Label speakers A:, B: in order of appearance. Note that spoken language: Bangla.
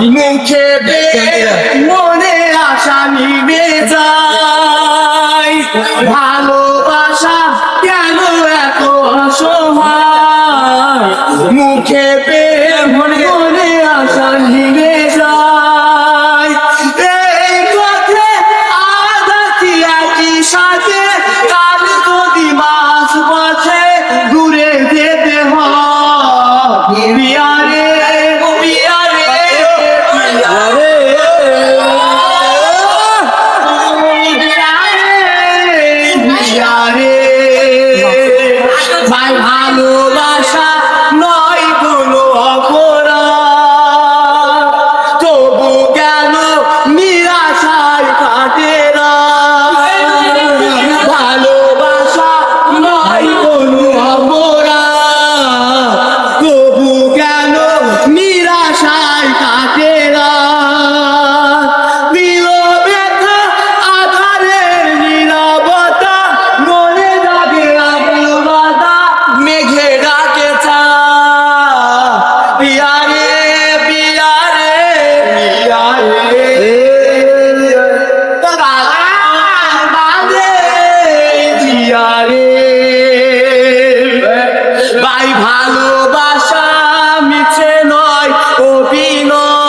A: মুখে মনে আশা নিবে যায়, ভালোবাসা কেন এত অসহায়, মুখে মনে আশা নিবে যায়। এই পথে আগাছি একই সাথে, কাল যদি মাঝ পথে দূরে যেতে হয়, বিয়ারে বিয়ারে বিয়ারে ভাই, ভালোবাসা নয় কোনো অপরাধ, তবু কেন নিরাশায় কাটে না, ভালোবাসা নয় কোনো অপরাধ, তবু কেন নিরাশায় কাটে না, ব্যথা আধারের নীরবতা, মনে জাগে আকুলতা, মেঘে ডাকে চা, পিয়ারে পিয়ারে পিয়ারে বাদে পিয়ারে ভাই, ভালোবাসা মিছে নয় অভিনয়।